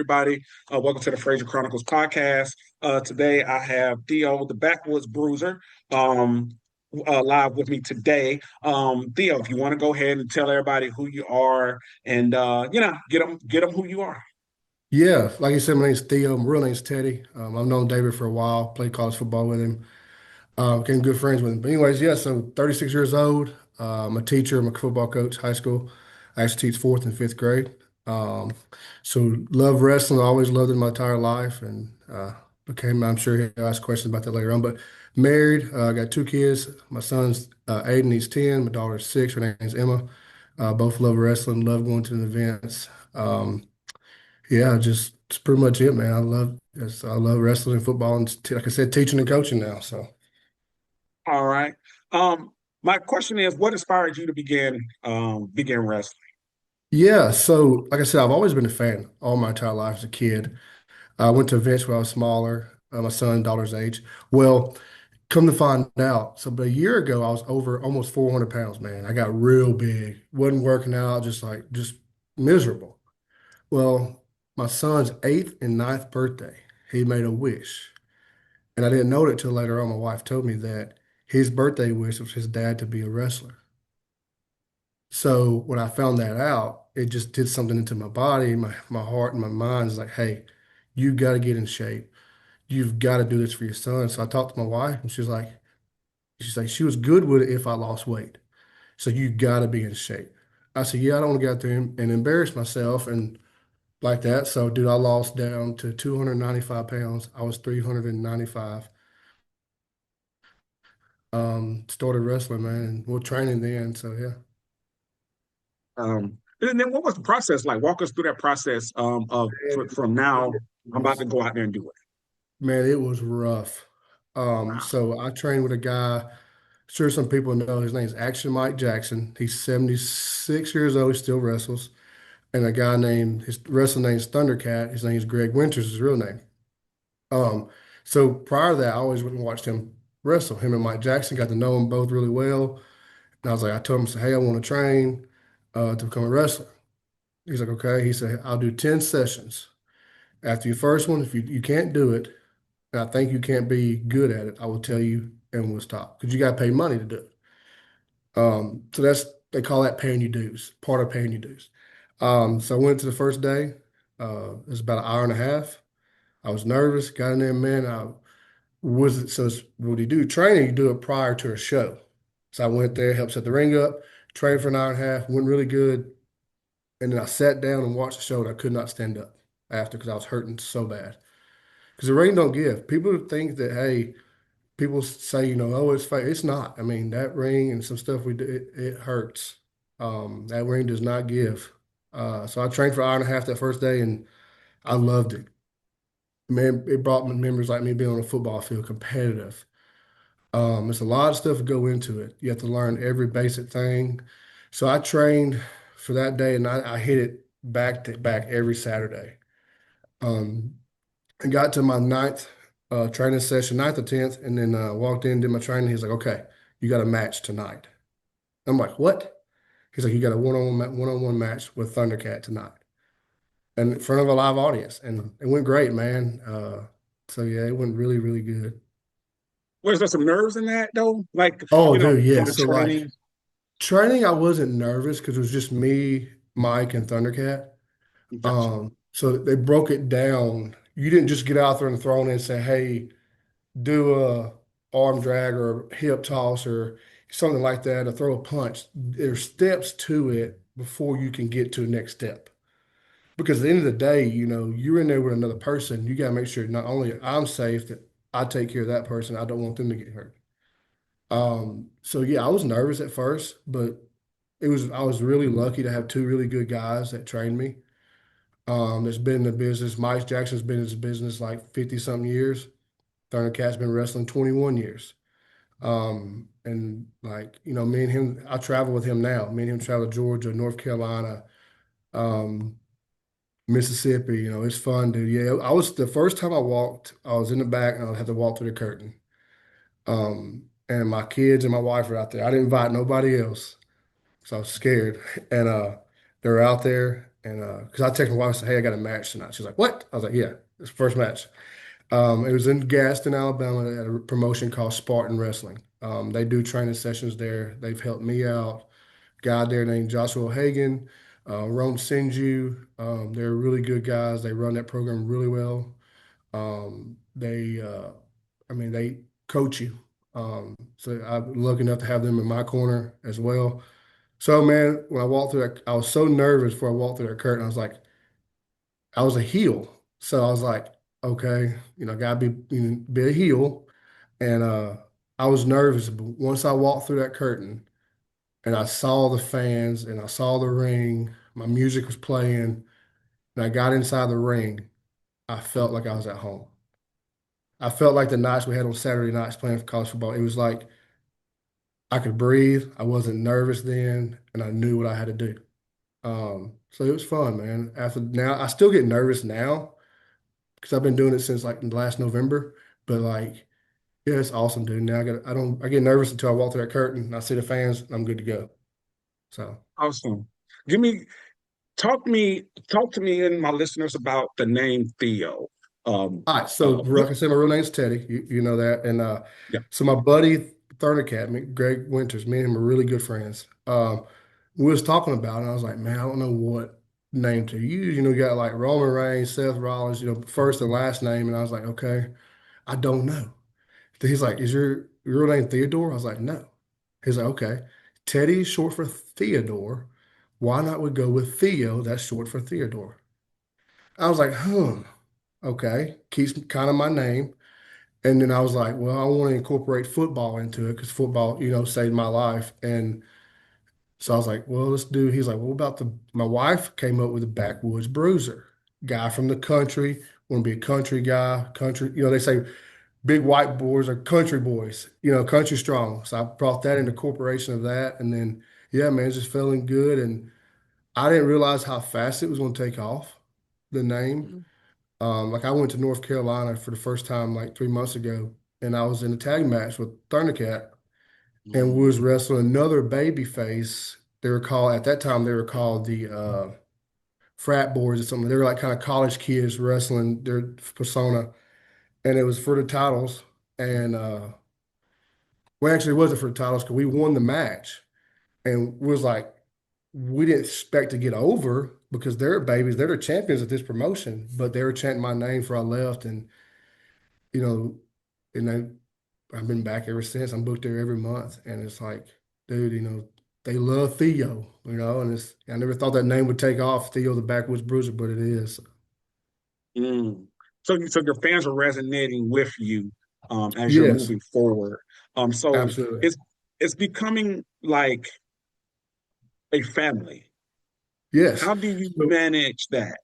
everybody? Welcome to the Chronicles Podcast. Today I have Theo, the Backwoods Bruiser, um, live with me today. Theo, if you want to go ahead and tell everybody who you are and get them who you are. Yeah, like you said, my name's Theo. My real name's Teddy. I've known David for a while, played college football with him, became good friends with him. But anyways, yeah, so 36 years old. I'm a teacher, I'm a football coach, high school. I actually teach fourth and fifth grade. Um, so love wrestling, always loved it my entire life, and I'm sure he'll ask questions about that later on. But married, got two kids. My son's Aiden, he's 10. My daughter's 6. Her name is Emma. Both love wrestling, love going to the events. Yeah, just it's pretty much it, man. I love wrestling and football, and like I said, teaching and coaching now. So All right. My question is, what inspired you to begin wrestling? so like I said, I've always been a fan all my entire life as a kid. I went to events when I was smaller, my son and daughter's age. Well, come to find out, so about a year ago, I was over almost 400 pounds, man. I got real big, wasn't working out, just miserable. Well, my son's eighth and ninth birthday, he made a wish. And I didn't know it till later on. My wife told me that his birthday wish was his dad to be a wrestler. So when I found that out, it just did something into my body, my heart, and my mind. Is like, hey, you got to get in shape. You've got to do this for your son. So I talked to my wife, and she's like, she was good with it if I lost weight. So you got to be in shape. I said, yeah, I don't want to get out there and embarrass myself and like that. So, dude, I lost down to 295 pounds. I was 395. Started wrestling, man, and we're training then. So yeah, And then what was the process like? Walk us through that process from now. I'm about to go out there and do it. man, it was rough. Wow. So I trained with a guy. Sure, some people know his name's Action Mike Jackson. He's 76 years old. He still wrestles. And a guy named his wrestling name's Thundercat. His name's Greg Winters, his real name. Um, so prior to that, I always went and watched him wrestle. Him and Mike Jackson got to know him both really well. And I told him, I said, hey, I want to train to become a wrestler. He's like, okay. He said, I'll do 10 sessions. After your first one, if you can't do it, and I think you can't be good at it, I will tell you and we'll stop because you got to pay money to do it. So they call that paying your dues, part of paying your dues. So I went to the first day. It was about an hour and a half. I was nervous, got in there, man. What do you do? Training, you do it prior to a show. So I went there, helped set the ring up, trained for an hour and a half, went really good. And then I sat down and watched the show and I could not stand up after because I was hurting so bad. Because the ring don't give. People think that, hey, people say, oh, it's fake. It's not. I mean, that ring and some stuff we do, it hurts. That ring does not give. So I trained for an hour and a half that first day and I loved it. Man, it brought me memories like me being on a football field, competitive. There's a lot of stuff to go into it. You have to learn every basic thing. So I trained for that day and I hit it back to back every Saturday. Um, I got to my ninth training session, ninth or tenth, and then walked in, did my training. He's like, "Okay, you got a match tonight." I'm like, "What?" He's like, "You got a one-on-one match with Thundercat tonight, and in front of a live audience." And it went great, man. So yeah, it went really, really good. Was there some nerves in that though? Like, Oh, dude, yeah. from the So like training? training, I wasn't nervous because it was just me, Mike, and Thundercat. Gotcha. So they broke it down. You didn't just get out there and throw in and say, "Hey, do a arm drag or hip toss or something like that, or throw a punch." There's steps to it before you can get to the next step. Because at the end of the day, you're in there with another person. You got to make sure not only I'm safe, that I take care of that person. I don't want them to get hurt. So yeah, I was nervous at first, but I was really lucky to have two really good guys that trained me. That's been in the business. Mike Jackson's been in this business like 50 something years. Thundercat's been wrestling 21 years. And like, me and him, I travel with him now. Me and him travel to Georgia, North Carolina, um, Mississippi. It's fun, dude. Yeah, I was the first time I walked, I was in the back and I had to walk through the curtain. And my kids and my wife were out there. I didn't invite nobody else. So I was scared. And they're out there And because I texted my wife and said, "Hey, I got a match tonight." She's like, "What?" I was like, "Yeah, it's the first match." It was in Gaston, Alabama, at a promotion called Spartan Wrestling. They do training sessions there. They've helped me out. Guy there named Joshua Hagan, Rome Sinju. They're really good guys. They run that program really well. They, I mean, they coach you. So I'm lucky enough to have them in my corner as well. So, man, when I walked through that, I was so nervous before I walked through that curtain. I was a heel. So I was like, okay, gotta be a heel. And I was nervous, but once I walked through that curtain and I saw the fans and I saw the ring, my music was playing, and I got inside the ring, I felt like I was at home. I felt like the nights we had on Saturday nights playing for college football. It was like I could breathe. I wasn't nervous then, and I knew what I had to do. So it was fun, man. After now, I still get nervous now because I've been doing it since like last November. But like, yeah, it's awesome, dude. Now I get nervous until I walk through that curtain and I see the fans and I'm good to go. So, Awesome. Give me talk to me and my listeners about the name Theo. Um, all right. So, what? like I said, my real name's Teddy. You know that. And Yeah. so my buddy, third academy, Greg Winters, me and him are really good friends. We was talking about it, and I was like, man, I don't know what name to use. You got like Roman Reigns, Seth Rollins, first and last name. And I was like, okay, I don't know. He's like, is your real name Theodore? I was like, no. He's like, okay. Teddy is short for Theodore. Why not we go with Theo? That's short for Theodore. I was like, okay. Keeps kind of my name. And then I was like, well, I want to incorporate football into it because football, saved my life. And so I was like, well, he's like, what about my wife came up with the backwoods bruiser, guy from the country, want to be a country guy, country, they say big white boys are country boys, country strong. So I brought that into corporation of that. And then, yeah, man, it's just feeling good. And I didn't realize how fast it was going to take off, the name. Like I went to North Carolina for the first time like 3 months ago, and I was in a tag match with Thundercat, and we was Mm. wrestling another baby face. At that time they were called the frat boys or something. They were like kind of college kids wrestling their persona, and it was for the titles. And well, actually, it wasn't for the titles because we won the match, and was like, we didn't expect to get over because they're babies, they're the champions of this promotion, but they were chanting my name before I left, and you know, and I've been back ever since. I'm booked there every month, and it's like, dude, they love Theo, and I never thought that name would take off, Theo the Backwoods Bruiser, but it is. Mm. So your fans are resonating with you as you're Yes, moving forward. So absolutely. it's becoming like a family. Yes. How do you So, manage that?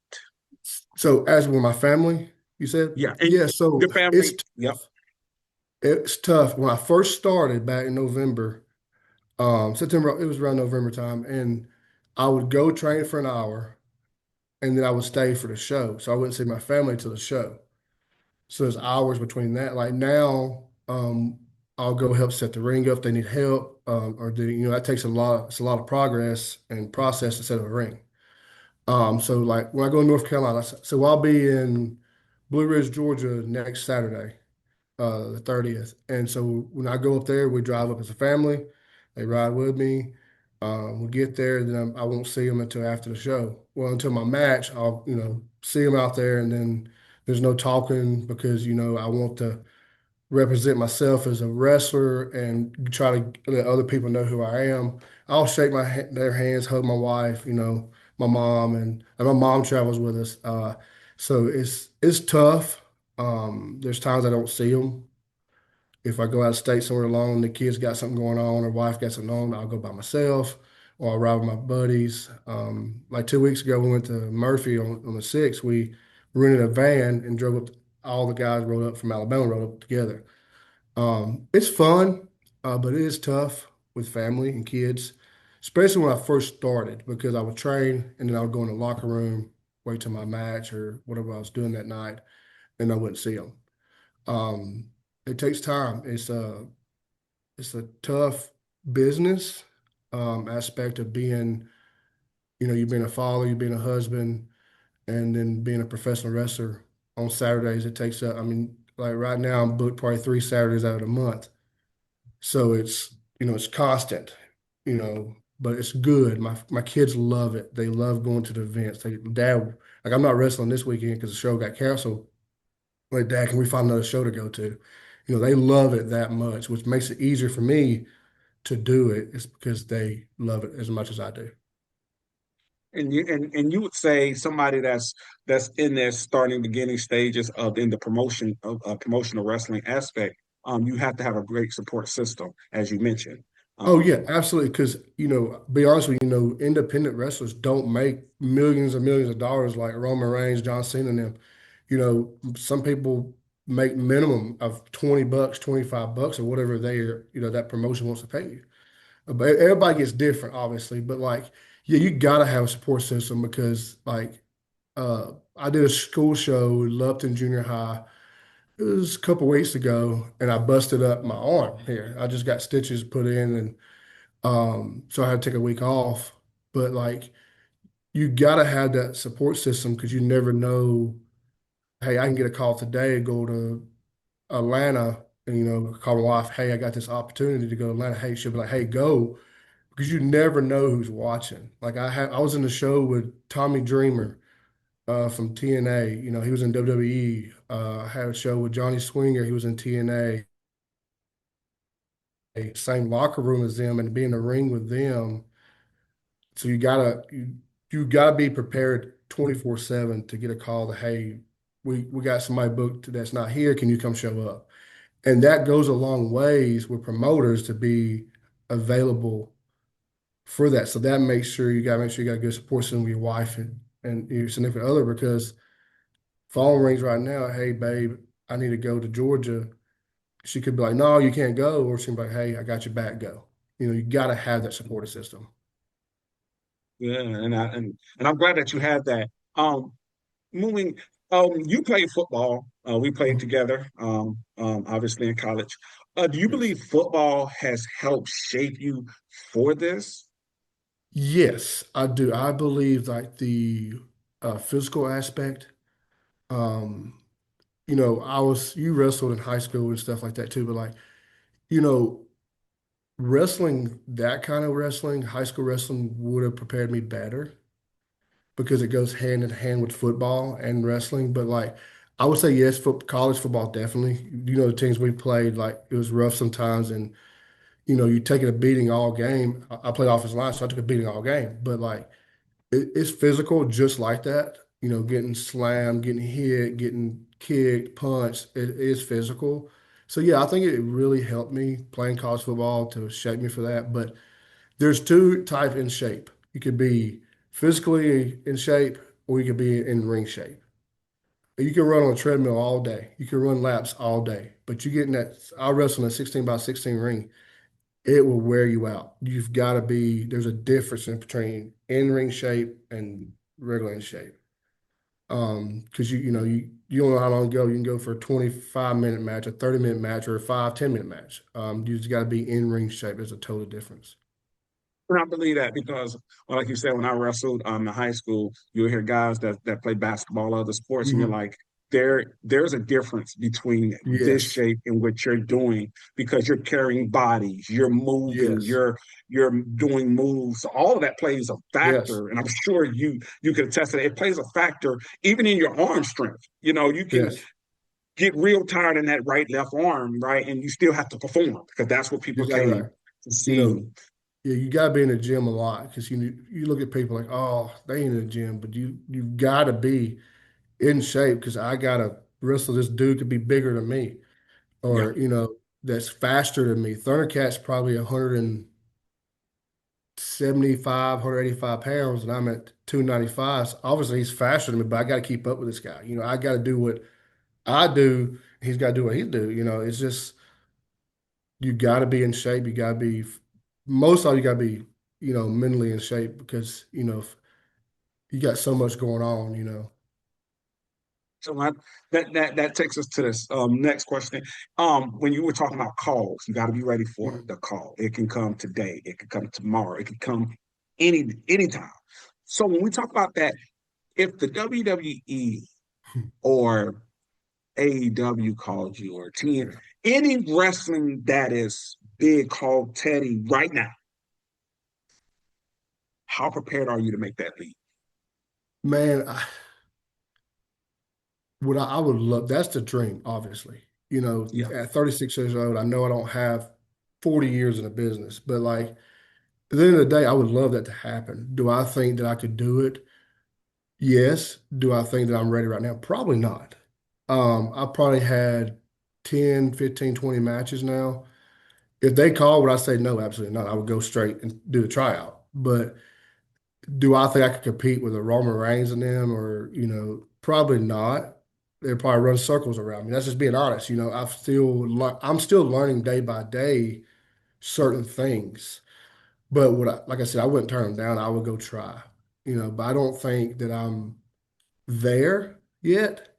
so as with my family, you said, Yeah, and yeah. So your family. it's Yep. tough. It's tough. When I first started back in November, September, it was around November time, and I would go train for an hour, and then I would stay for the show. So I wouldn't see my family till the show. So there's hours between that. Like now, I'll go help set the ring up if they need help, or that takes a lot. It's a lot of progress and process to set up a ring. So like when I go to North Carolina, so I'll be in Blue Ridge, Georgia next Saturday, the 30th. And so when I go up there, we drive up as a family. They ride with me. We get there, then I won't see them until after the show. Well, until my match, I'll see them out there, and then there's no talking because I want to represent myself as a wrestler and try to let other people know who I am. I'll shake their hands, hug my wife, my mom, and my mom travels with us. So it's tough. There's times I don't see them. If I go out of state somewhere alone, the kids got something going on, or wife got something on, I'll go by myself, or I'll ride with my buddies. Like 2 weeks ago, we went to Murphy on the 6th. We rented a van and drove up. All the guys rode up from Alabama, rode up together. It's fun, but it is tough with family and kids, especially when I first started because I would train and then I would go in the locker room, wait till my match or whatever I was doing that night, and I wouldn't see them. Um, it takes time. It's a tough business aspect of being, you being a father, you being a husband, and then being a professional wrestler on Saturdays, it takes up, I mean, like right now, I'm booked probably 3 Saturdays out of the month. So it's constant, but it's good. My kids love it. They love going to the events. Dad, like I'm not wrestling this weekend because the show got canceled. Like, Dad, can we find another show to go to? They love it that much, which makes it easier for me to do it. It's because they love it as much as I do. And you would say somebody that's in their starting beginning stages of in the promotion of promotional wrestling aspect, you have to have a great support system, as you mentioned. Oh yeah, Um, absolutely. Because be honest with you, independent wrestlers don't make millions and millions of dollars like Roman Reigns, John Cena, and them. Some people make minimum of $20, $25, or whatever that promotion wants to pay you. But everybody gets different, obviously. But like, yeah, you gotta have a support system because like, I did a school show at Lupton Junior High. It was a couple weeks ago, and I busted up my arm here. I just got stitches put in, and so I had to take a week off. But like, you gotta have that support system because you never know. Hey, I can get a call today and go to Atlanta and call my wife. Hey, I got this opportunity to go to Atlanta. Hey, she'll be like, hey, go because you never know who's watching. Like I was in the show with Tommy Dreamer from TNA. He was in WWE. I had a show with Johnny Swinger. He was in TNA. Same locker room as them and be in the ring with them. So you gotta be prepared 24/7 to get a call to, hey, we got somebody booked that's not here. Can you come show up? And that goes a long ways with promoters to be available for that. So that makes sure you gotta make sure you got a good support system with your wife and your significant other because phone rings right now, hey babe, I need to go to Georgia. She could be like, no, you can't go, or she can be like, hey, I got your back, go. You gotta have that support system. yeah, and I'm glad that you had that. Moving, you played football. We played Mhm. together, obviously in college. Do you Yes. believe football has helped shape you for this? Yes, I do. I believe like the physical aspect. Um, you wrestled in high school and stuff like that too, but like, you know, wrestling, that kind of wrestling, high school wrestling would have prepared me better because it goes hand in hand with football and wrestling. But like, I would say yes, college football definitely. The teams we played, like it was rough sometimes, and you taking a beating all game. I played offensive line, so I took a beating all game. But like, it's physical just like that. Getting slammed, getting hit, getting kicked, punched. It is physical. So yeah, I think it really helped me playing college football to shape me for that. But there's two types in shape. You could be physically in shape or you could be in ring shape. You can run on a treadmill all day. You can run laps all day. But you get in that, I wrestle in a 16 by 16 ring, it will wear you out. You've got to be, there's a difference in between in ring shape and regular in shape. Because you don't know how long to go. You can go for a 25-minute match, a 30-minute match, or a 5, 10-minute match. You just got to be in ring shape. There's a total difference. And I believe that because, well, like you said, when I wrestled in high school, you'll hear guys that play basketball, other sports, and you're Hmm. like, there's a difference between this Yes. shape and what you're doing because you're carrying bodies, you're moving, Yes. you're doing moves. So all of that plays a Yes. factor, and I'm sure you can attest to that. It plays a factor even in your arm strength. You can Yes. get real tired in that right left arm, right, and you still have to perform because that's what You're people exactly right. came to You see. know, yeah, you gotta be in the gym a lot because you look at people like, oh, they ain't in the gym, but you gotta be in shape because I gotta wrestle this dude to be bigger than me, Yeah. or that's faster than me. Thundercat's probably 175, 185 pounds, and I'm at 295. So obviously, he's faster than me, but I got to keep up with this guy. I got to do what I do. He's got to do what he do. It's just you got to be in shape. You got to be most of all, you got to be mentally in shape because you got so much going on. So that takes us to this next question. When you were talking about calls, you got to be ready for Mhm. the call. It can come today. It can come tomorrow. It can come anytime. So when we talk about that, if the WWE or AEW called you or TN, Yeah. any wrestling that is big called Teddy right now, how prepared are you to make that leap? Man, I would love, that's the dream, obviously. Yeah. At 36 years old, I know I don't have 40 years in the business, but like at the end of the day, I would love that to happen. Do I think that I could do it? Yes. Do I think that I'm ready right now? Probably not. I probably had 10, 15, 20 matches now. If they call, would I say no? Absolutely not. I would go straight and do the tryout. But do I think I could compete with a Roman Reigns and them or, probably not. They'll probably run circles around me. That's just being honest. I'm still learning day by day certain things. But like I said, I wouldn't turn them down. I would go try, but I don't think that I'm there yet.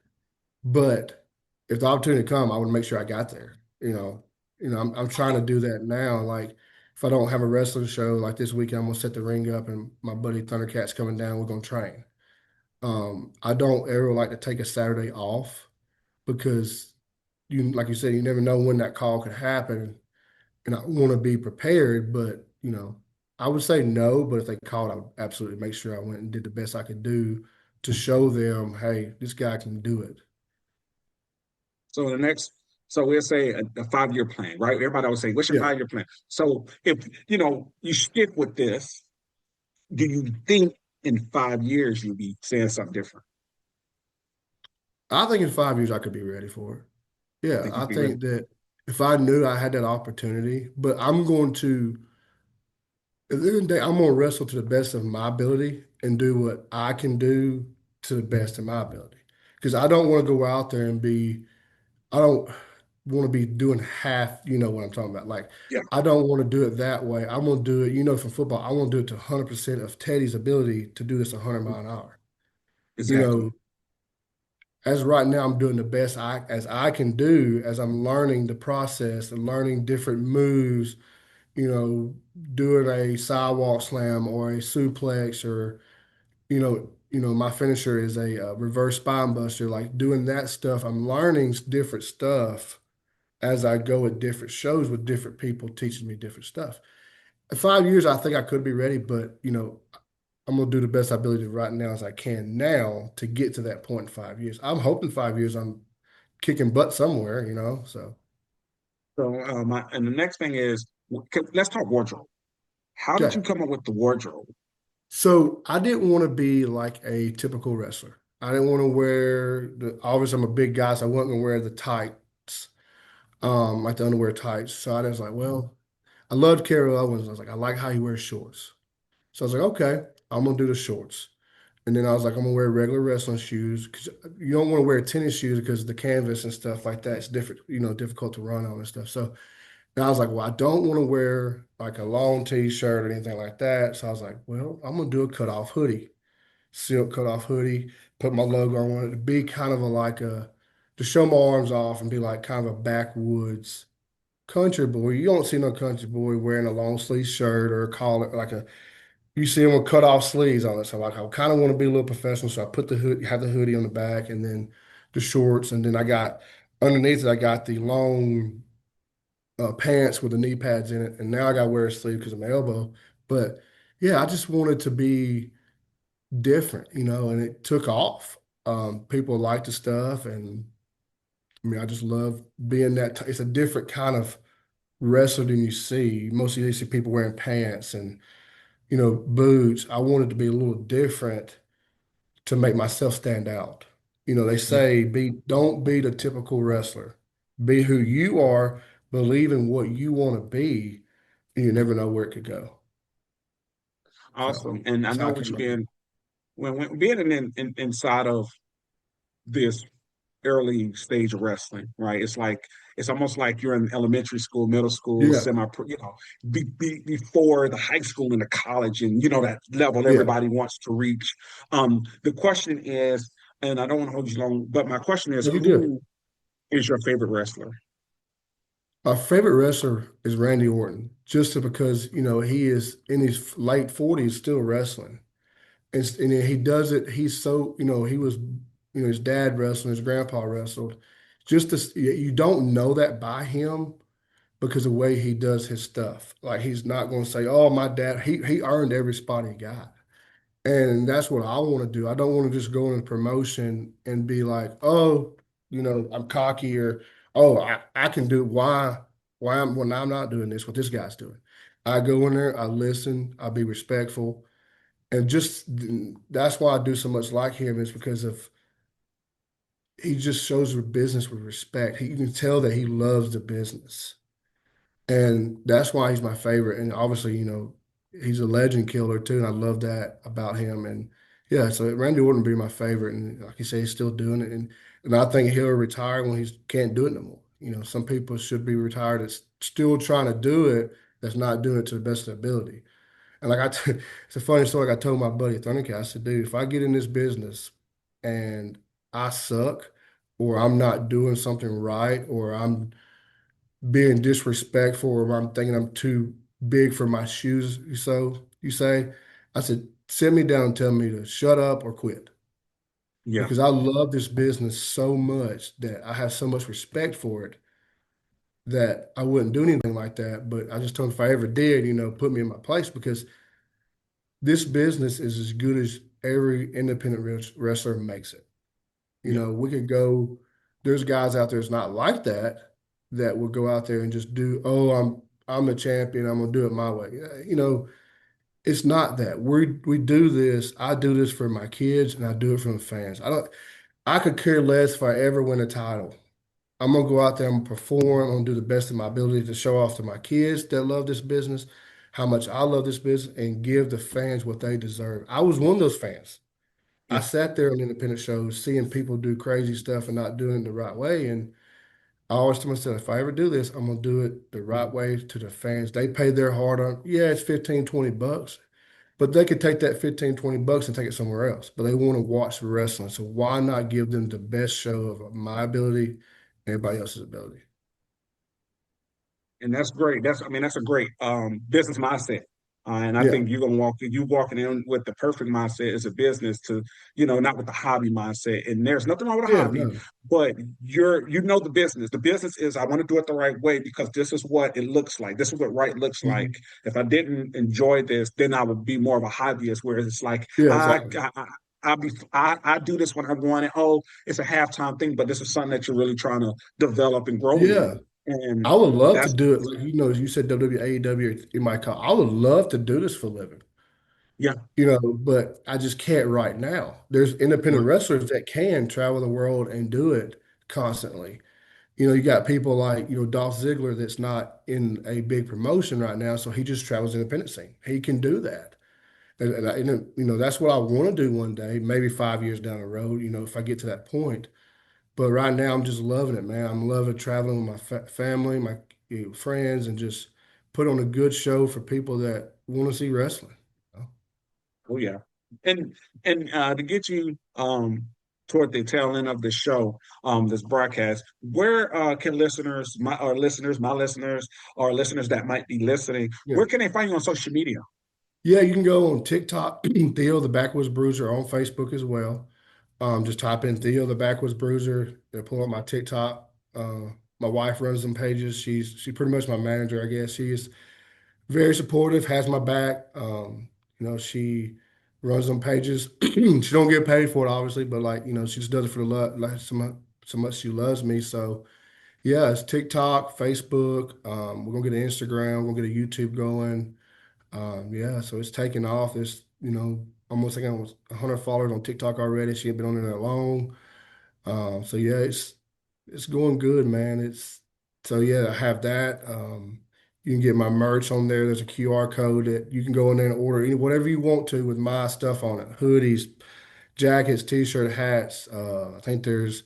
But if the opportunity come, I would make sure I got there. I'm trying to do that now. Like if I don't have a wrestling show like this weekend, I'm gonna set the ring up and my buddy Thundercat's coming down, we're gonna train. I don't ever like to take a Saturday off because like you said, you never know when that call could happen. And I want to be prepared, but I would say no, but if they called, I would absolutely make sure I went and did the best I could do to show them, hey, this guy can do it. So the next, so we'll say a 5 year plan, right? Everybody always say, "What's your Yeah. 5 year plan?" So if you stick with this, do you think in 5 years you'll be saying something different? I think in 5 years I could be ready for it. Yeah, Think I you'd be ready? think that if I knew I had that opportunity, but at the end of the day, I'm going to wrestle to the best of my ability and do what I can do to the best of my ability. Because I don't want to go out there and I don't want to be doing half, you know what I'm talking about. Like, Yeah, I don't want to do it that way. I'm going to do it, from football, I want to do it to 100% of Teddy's ability to do this 100 mile an hour. You exactly. know, as right now, I'm doing the best as I can do as I'm learning the process and learning different moves, doing a sidewalk slam or a suplex or, my finisher is a reverse spine buster, like doing that stuff. I'm learning different stuff as I go at different shows with different people teaching me different stuff. In 5 years, I think I could be ready, but I'm gonna do the best ability right now as I can now to get to that point in 5 years. I'm hoping 5 years I'm kicking butt somewhere, So So and the next thing is, let's talk wardrobe. How did okay. you come up with the wardrobe? So I didn't want to be like a typical wrestler. I didn't want to wear obviously I'm a big guy, so I wasn't gonna wear the tights, like the underwear tights. So I was like, well, I loved Carol Owens. I was like, I like how he wears shorts. So I was like, okay, I'm gonna do the shorts. And then I was like, I'm gonna wear regular wrestling shoes because you don't want to wear tennis shoes because the canvas and stuff like that is different, difficult to run on and stuff. So and I was like, well, I don't want to wear like a long t-shirt or anything like that. So I was like, well, I'm gonna do a cutoff hoodie, silk cutoff hoodie, put my logo on it to be kind of to show my arms off and be like kind of a backwoods country boy. You don't see no country boy wearing a long sleeve shirt or a collar like you see them with cut off sleeves on it. So like I kind of want to be a little professional. So I put have the hoodie on the back and then the shorts. And then I got underneath it, I got the long pants with the knee pads in it. And now I got to wear a sleeve because of my elbow. But yeah, I just wanted to be different, and it took off. People liked the stuff. And I mean, I just love being it's a different kind of wrestler than you see. Mostly you see people wearing pants and boots. I wanted to be a little different to make myself stand out. They Yeah, say don't be the typical wrestler. Be who you are, believe in what you want to be, and you never know where it could go. So awesome. And I that's how know I what came you've up with it. been when being inside of this early stage of wrestling, right? It's almost like you're in elementary school, middle school, Yeah, semi, before the high school and the college, and that level yeah. everybody wants to reach. The question is, and I don't want to hold you long, but my question is, No, you did. who is your favorite wrestler? My favorite wrestler is Randy Orton, just because he is in his late 40s still wrestling. and then he does it. He's so, he was, his dad wrestled, his grandpa wrestled. Just this, you don't know that by him because of the way he does his stuff. Like he's not going to say, "Oh, my dad." He earned every spot he got, and that's what I want to do. I don't want to just go in a promotion and be like, "Oh, I'm cocky," or "Oh, I can do why I'm when I'm not doing this, what this guy's doing." I go in there, I listen, I be respectful, and just that's why I do so much like him is because of he just shows the business with respect. You can tell that he loves the business. And that's why he's my favorite. And obviously, he's a legend killer too. And I love that about him. And yeah, so Randy Orton would be my favorite. And like you say, he's still doing it. And I think he'll retire when he can't do it no more. Some people should be retired that's still trying to do it, that's not doing it to the best of their ability. And it's a funny story. Like I told my buddy Thundercat, I said, dude, if I get in this business and I suck, or I'm not doing something right, or I'm being disrespectful, or I'm thinking I'm too big for my shoes, you say, I said, sit me down and tell me to shut up or quit. Yeah. Because I love this business so much that I have so much respect for it that I wouldn't do anything like that. But I just told him if I ever did, put me in my place because this business is as good as every independent wrestler makes it. Yeah. We could go, there's guys out there that's not like that, that will go out there and just do, oh, I'm the champion, I'm gonna do it my way. It's not that. We do this, I do this for my kids and I do it for the fans. I could care less if I ever win a title. I'm gonna go out there, I'm gonna perform, I'm gonna do the best of my ability to show off to my kids that love this business, how much I love this business, and give the fans what they deserve. I was one of those fans. I Yeah. sat there on independent shows seeing people do crazy stuff and not doing it the right way. And I always tell myself, if I ever do this, I'm gonna do it the right way to the fans. They pay their hard on, yeah, it's 15, $20, but they could take that 15, $20 and take it somewhere else. But they want to watch the wrestling. So why not give them the best show of my ability and everybody else's ability? And that's great. That's a great business mindset. And I Yeah. think you walking in with the perfect mindset as a business to, not with the hobby mindset. And there's nothing wrong with a Yeah, hobby, no. but you know the business. The business is I want to do it the right way because this is what it looks like. This is what right looks like. Mhm. If I didn't enjoy this, then I would be more of a hobbyist, whereas it's like Yeah, exactly. I do this when I want it. Oh, it's a halftime thing, but this is something that you're really trying to develop and grow in. Yeah. And I would love to that's do it. Like, you said WWE, AEW in my call. I would love to do this for a living, yeah, but I just can't right now. There's independent right, wrestlers that can travel the world and do it constantly. You got people like, Dolph Ziggler that's not in a big promotion right now, so he just travels the independent scene. He can do that. That's what I want to do one day, maybe 5 years down the road, if I get to that point. But right now, I'm just loving it, man. I'm loving traveling with my family, my friends, and just put on a good show for people that want to see wrestling. oh yeah, and to get you toward the tail end of the show, this broadcast, where can my listeners, or listeners that might be listening, Yeah. where can they find you on social media? Yeah, you can go on TikTok, Theo the Backwoods Bruiser, on Facebook as well. Just type in Theo the Backwoods Bruiser. They'll pull up my TikTok. My wife runs them pages. She's pretty much my manager, I guess. She is very supportive, has my back. She runs them pages. She don't get paid for it, obviously, but like, she just does it for the love, like so much she loves me. So yeah, it's TikTok, Facebook. We're gonna get an Instagram, we're gonna get a YouTube going. Yeah, so it's taking off. It's, almost like almost 100 followers on TikTok already. She ain't been on there that long. So yeah, it's going good, man. So yeah, I have that. You can get my merch on there. There's a QR code that you can go in there and order whatever you want to with my stuff on it. Hoodies, jackets, t-shirt, hats. I think there's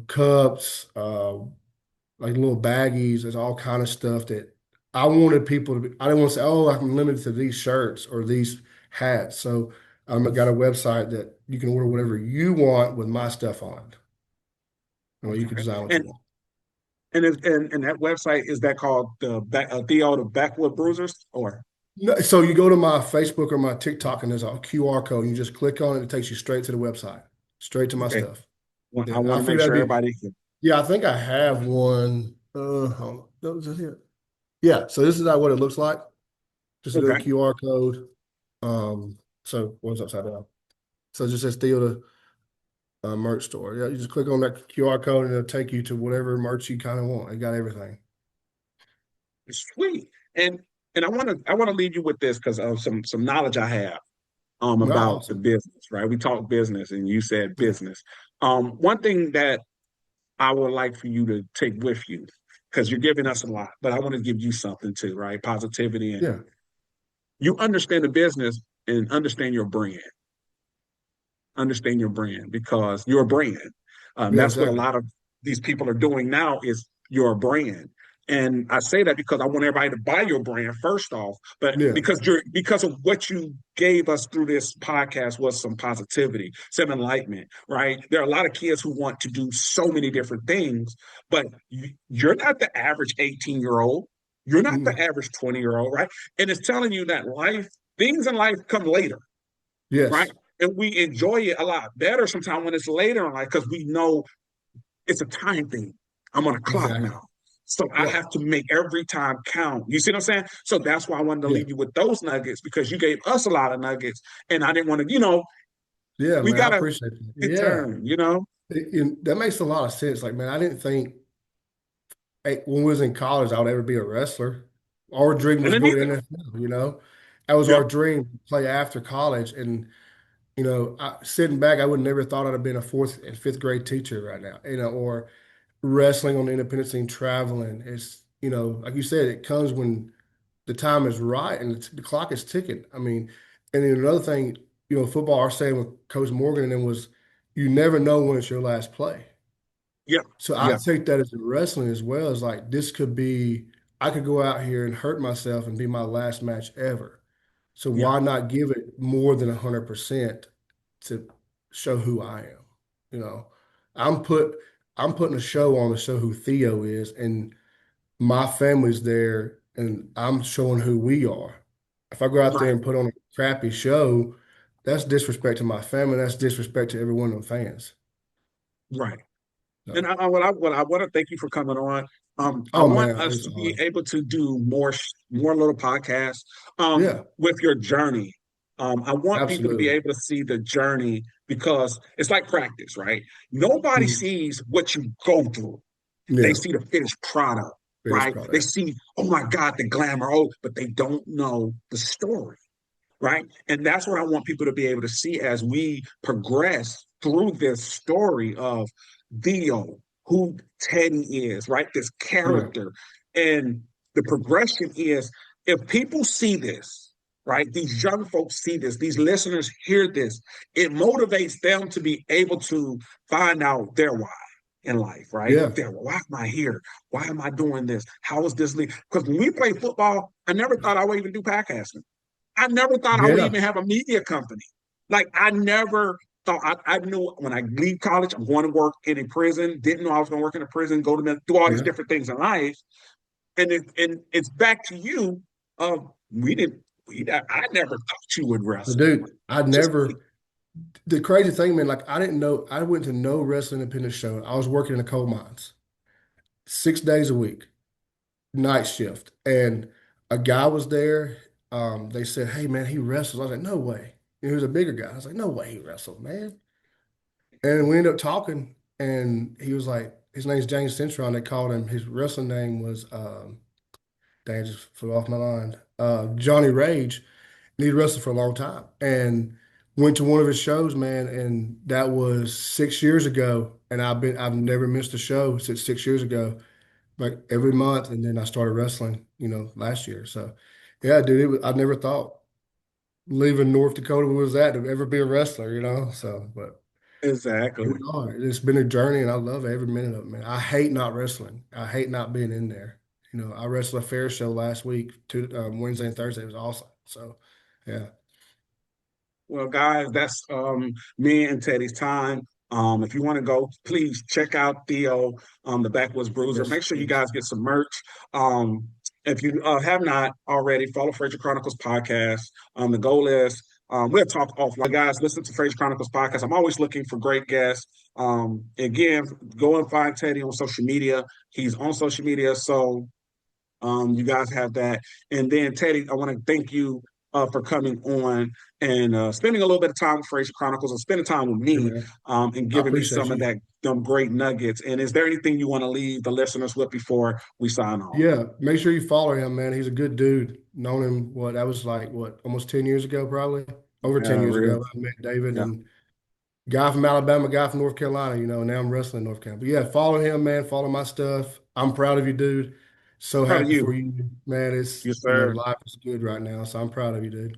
cups, like little baggies. There's all kind of stuff that I wanted people to be. I didn't want to say, oh, I'm limited to these shirts or these hats. So I got a website that you can order whatever you want with my stuff on it. You can Okay, design what you and want. and that website, is that called the Theo the Backwood Bruisers or? No, so you go to my Facebook or my TikTok and there's a QR code. You just click on it. It takes you straight to the website, straight to my Okay. stuff. Well, Yeah, I want I to make figured sure that'd be. everybody. Yeah, I think I have one. Hold on. That was just here. Yeah. So this is not what it looks like. Just a little Okay. QR code. So what's upside down? So it just says Theo merch store. Yeah, you just click on that QR code and it'll take you to whatever merch you kind of want. It got everything. Sweet. And I want to leave you with this because of some knowledge I have No, about the awesome. business, right? We talked business and you said Yeah, business. One thing that I would like for you to take with you, because you're giving us a lot, but I want to give you something too, right? Positivity, and yeah, you understand the business and understand your brand. Understand your brand because you're a brand. yeah, That's what a exactly. lot of these people are doing now is your brand. And I say that because I want everybody to buy your brand first off, but Yeah, because of what you gave us through this podcast was some positivity, some enlightenment, right? There are a lot of kids who want to do so many different things, but you're not the average 18-year-old. You're not the mhm. average 20-year-old, right? And it's telling you that things in life come later, right? Yes, And we enjoy it a lot better sometimes when it's later in life because we know it's a time thing. I'm on a clock exactly. now. So I Yeah, have to make every time count. You see what I'm saying? So that's why I wanted to yeah, leave you with those nuggets because you gave us a lot of nuggets. And I didn't want to, yeah, we man. I got to appreciate that. Yeah, return. that makes a lot of sense. Like, man, I didn't think when we was in college I would ever be a wrestler. Our dream And was then go to either. the NFL. That was our Yep. dream to play after college. And sitting back, I would never thought I'd have been a fourth and fifth grade teacher right now. Or wrestling on the independent scene, traveling. It's like you said, it comes when the time is right and the clock is ticking. I mean, and then another thing, football, our saying with Coach Morgan and then was, you never know when it's your last play. Yep. So I Yep. take that as in wrestling as well as like this could be, I could go out here and hurt myself and be my last match ever. So Yep. why not give it more than 100% to show who I am? You know, I'm put I'm putting a show on to show who Theo is, and my family's there, and I'm showing who we are. If I go out there Right. and put on a crappy show, that's disrespect to my family. That's disrespect to every one of the fans. Right. And So, what I want to thank you for coming on. I oh want man, us it's to an be honor. able to do more little podcasts Yeah, with your journey. I want people to be absolutely. able to see the journey because it's like practice, right? Nobody Mhm. sees what you go through. They Yeah, see the finished product, finished right? They product. see, oh my God, the glamour, oh, but they don't know the story, right? And that's what I want people to be able to see as we progress through this story of Theo, who Teddy is, right? This Yeah, character. And the progression is if people see this, right? These young folks see this, these listeners hear this, it motivates them to be able to find out their why in life, right? yeah, Why am I here? Why am I doing this? How is this? Because when we play football, I never thought I would even do podcasting. I never thought I would yeah, even have a media company. Like I never thought I knew when I leave college, I'm going to work in a prison. Didn't know I was going to work in a prison, do all these yeah. different things in life. And it's back to you. We didn't. I never thought you would But wrestle. dude, I Just never. The crazy thing, man, like I didn't know. I went to no wrestling independent show. I was working in the coal mines, 6 days a week, night shift, and a guy was there. They said, "Hey, man, he wrestles." I was like, "No way." He was a bigger guy. I was like, "No way, he wrestled, man." And we ended up talking, and he was like, his name's James Centron. They called him. His wrestling name was, dang, it just flew off my mind. Johnny Rage. And he wrestled for a long time, and went to one of his shows, man. And that was 6 years ago. And I've never missed a show since 6 years ago, like every month. And then I started wrestling, last year. So, yeah, dude, I never thought leaving North Dakota where was that to ever be a wrestler. So, but here exactly. we are. It's been a journey, and I love every minute of it, man. I hate not wrestling. I hate not being in there. I wrestled a fair show last week, Wednesday and Thursday. It was awesome. So, yeah, Well, guys, that's me and Teddy's time. If you want to go, please check out Theo, the Backwoods Bruiser. yes, Make sure you yes. guys get some merch. Um, If you have not already, follow Fraser Chronicles Podcast. The goal is we'll talk offline. Guys, listen to Fraser Chronicles Podcast. I'm always looking for great guests. Again, go and find Teddy on social media. He's on social media. So you guys have that. And then, Teddy, I want to thank you for coming on and spending a little bit of time with Fraser Chronicles and spending time with Yeah, me man. and I giving me appreciate some of you. that them great nuggets. And is there anything you want to leave the listeners with before we sign off? Yeah, make sure you follow him, man. He's a good dude. Known him, that was like, almost 10 years ago, probably. Over 10 years Real, ago, I met David yeah. and guy from Alabama, guy from North Carolina, now I'm wrestling in North Carolina. But yeah, follow him, man. Follow my stuff. I'm proud of you, dude. So Proud of happy you. for you, man. It's, Yes, sir. life is good right now. So I'm proud of you, dude.